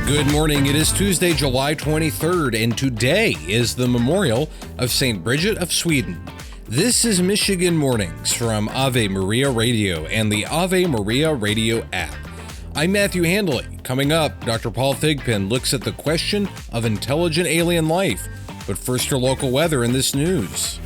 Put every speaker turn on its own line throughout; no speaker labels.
Good morning. It is Tuesday, July 23rd, and today is the memorial of St. Bridget of Sweden. This is Michigan Mornings from Ave Maria Radio and the Ave Maria Radio app. I'm Matthew Handley. Coming up, Dr. Paul Thigpen looks at the question of intelligent alien life. But first, your local weather in this news.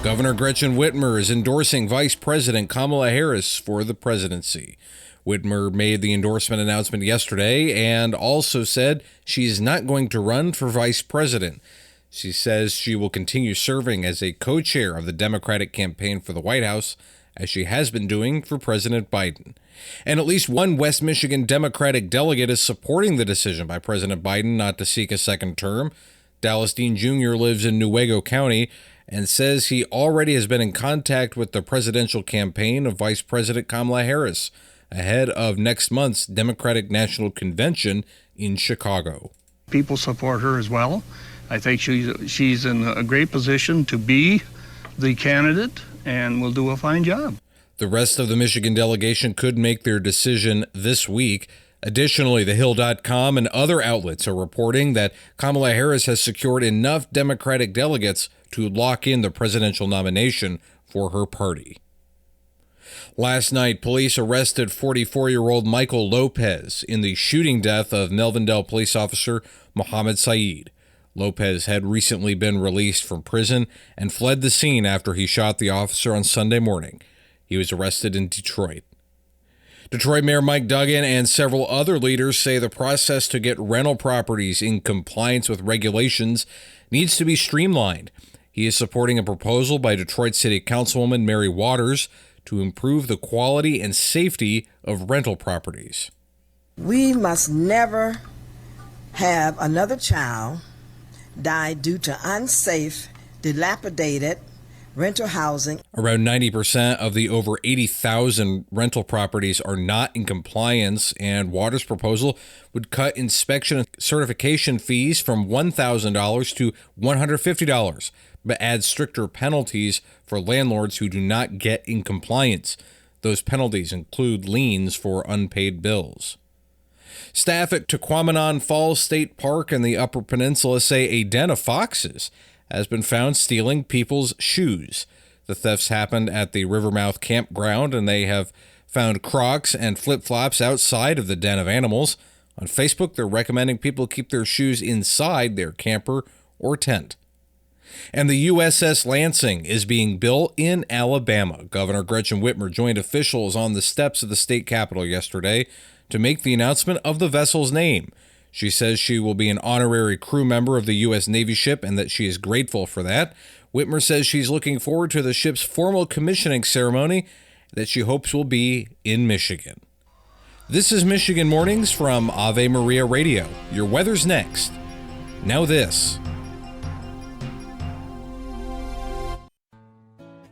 Governor Gretchen Whitmer is endorsing Vice President Kamala Harris for the presidency. Whitmer made the endorsement announcement yesterday and also said she is not going to run for vice president. She says she will continue serving as a co-chair of the Democratic campaign for the White House, as she has been doing for President Biden. And at least one West Michigan Democratic delegate is supporting the decision by President Biden not to seek a second term. Dallas Dean Jr. lives in Newaygo County and says he already has been in contact with the presidential campaign of Vice President Kamala Harris ahead of next month's Democratic National Convention in Chicago.
People support her as well. I think she's in a great position to be the candidate and will do a fine job.
The rest of the Michigan delegation could make their decision this week. Additionally, thehill.com and other outlets are reporting that Kamala Harris has secured enough Democratic delegates to lock in the presidential nomination for her party. Last night, police arrested 44-year-old Michael Lopez in the shooting death of Melvindale police officer Mohammed Saeed. Lopez had recently been released from prison and fled the scene after he shot the officer on Sunday morning. He was arrested in Detroit. Detroit Mayor Mike Duggan and several other leaders say the process to get rental properties in compliance with regulations needs to be streamlined. He is supporting a proposal by Detroit City Councilwoman Mary Waters to improve the quality and safety of rental properties.
We must never have another child die due to unsafe, dilapidated rental housing. Around
90% of the over 80,000 rental properties are not in compliance, and Waters' proposal would cut inspection and certification fees from $1,000 to $150, but add stricter penalties for landlords who do not get in compliance. Those penalties include liens for unpaid bills. Staff at Tahquamenon Falls State Park in the Upper Peninsula say a den of foxes has been found stealing people's shoes. The thefts happened at the Rivermouth campground, and they have found Crocs and flip-flops outside of the den of animals. On Facebook, they're recommending people keep their shoes inside their camper or tent. And the USS Lansing is being built in Alabama. Governor Gretchen Whitmer joined officials on the steps of the state capitol yesterday to make the announcement of the vessel's name. She says she will be an honorary crew member of the U.S. Navy ship and that she is grateful for that. Whitmer says she's looking forward to the ship's formal commissioning ceremony that she hopes will be in Michigan. This is Michigan Mornings from Ave Maria Radio. Your weather's next. Now this.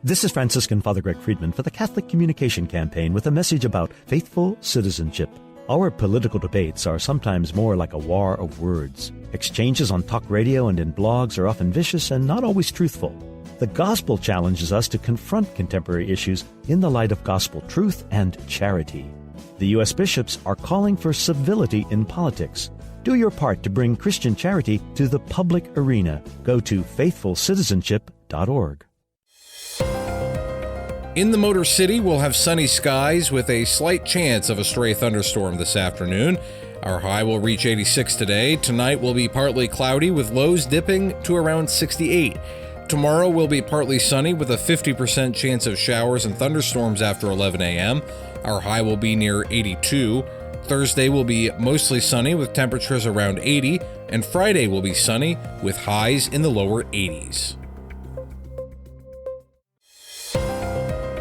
This is Franciscan Father Greg Friedman for the Catholic Communication Campaign with a message about faithful citizenship. Our political debates are sometimes more like a war of words. Exchanges on talk radio and in blogs are often vicious and not always truthful. The gospel challenges us to confront contemporary issues in the light of gospel truth and charity. The U.S. bishops are calling for civility in politics. Do your part to bring Christian charity to the public arena. Go to faithfulcitizenship.org.
In the Motor City, we'll have sunny skies with a slight chance of a stray thunderstorm this afternoon. Our high will reach 86 today. Tonight will be partly cloudy with lows dipping to around 68. Tomorrow will be partly sunny with a 50% chance of showers and thunderstorms after 11 a.m. Our high will be near 82. Thursday will be mostly sunny with temperatures around 80. And Friday will be sunny with highs in the lower 80s.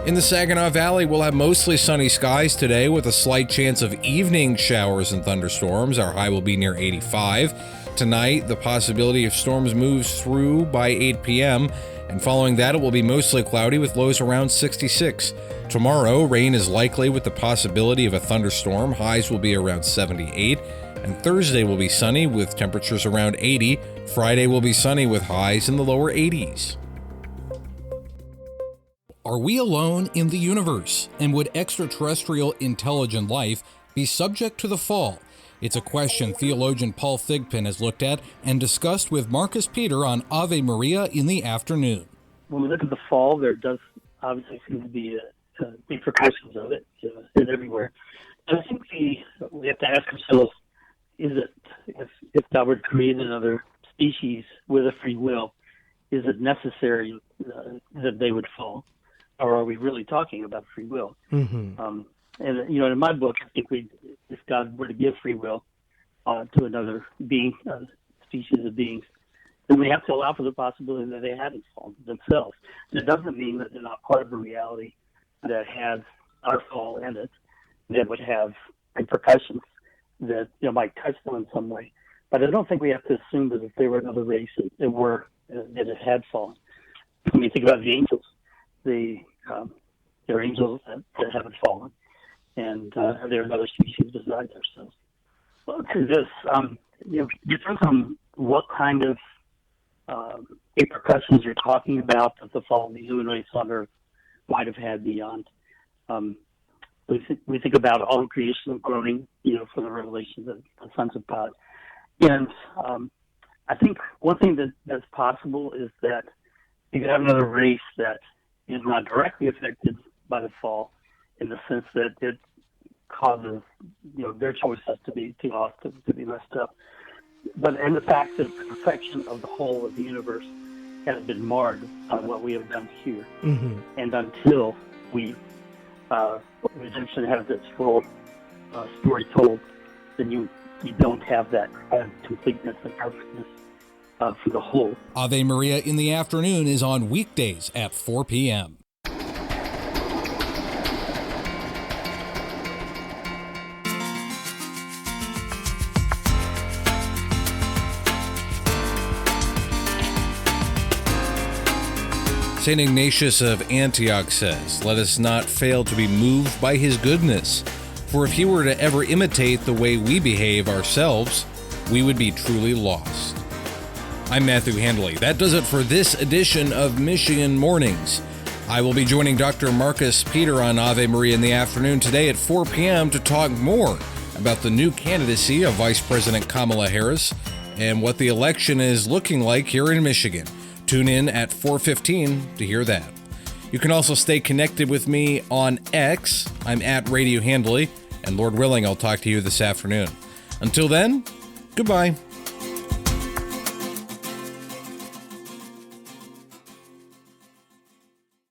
In the Saginaw Valley, we'll have mostly sunny skies today with a slight chance of evening showers and thunderstorms. Our high will be near 85. Tonight, the possibility of storms moves through by 8 p.m., and following that, it will be mostly cloudy with lows around 66. Tomorrow, rain is likely with the possibility of a thunderstorm. Highs will be around 78. And Thursday will be sunny with temperatures around 80. Friday will be sunny with highs in the lower 80s. Are we alone in the universe? And would extraterrestrial intelligent life be subject to the fall? It's a question theologian Paul Thigpen has looked at and discussed with Marcus Peter on Ave Maria in the afternoon.
When we look at the fall, there does obviously seem to be repercussions of it everywhere. And I think we have to ask ourselves, is it, if God were to create another species with a free will, is it necessary that they would fall? Or are we really talking about free will? Mm-hmm. And, in my book, I think if God were to give free will to another being, species of beings, then we have to allow for the possibility that they haven't fallen themselves. It doesn't mean that they're not part of a reality that has our fall in it, that would have repercussions that might touch them in some way. But I don't think we have to assume that if they were another race that it had fallen. When you think about the angels, they're angels that haven't fallen, and they're another species besides ourselves. Well, to this, depends on what kind of repercussions you're talking about that the fall of the human race on Earth might have had beyond. We think about all of creation groaning, for the revelation of the sons of God. And I think one thing that's possible is that you could have another race that is not directly affected by the fall, in the sense that it causes their choices to be lost, to be messed up. But in the fact that the perfection of the whole of the universe has been marred by what we have done here, mm-hmm. and until redemption has its full story told, then you don't have that completeness and perfectness for the whole.
Ave Maria in the afternoon is on weekdays at 4 p.m. St. Ignatius of Antioch says, "Let us not fail to be moved by his goodness, for if he were to ever imitate the way we behave ourselves, we would be truly lost." I'm Matthew Handley. That does it for this edition of Michigan Mornings. I will be joining Dr. Marcus Peter on Ave Maria in the afternoon today at 4 p.m. to talk more about the new candidacy of Vice President Kamala Harris and what the election is looking like here in Michigan. Tune in at 4:15 to hear that. You can also stay connected with me on X. I'm at Radio Handley, and Lord willing, I'll talk to you this afternoon. Until then, goodbye.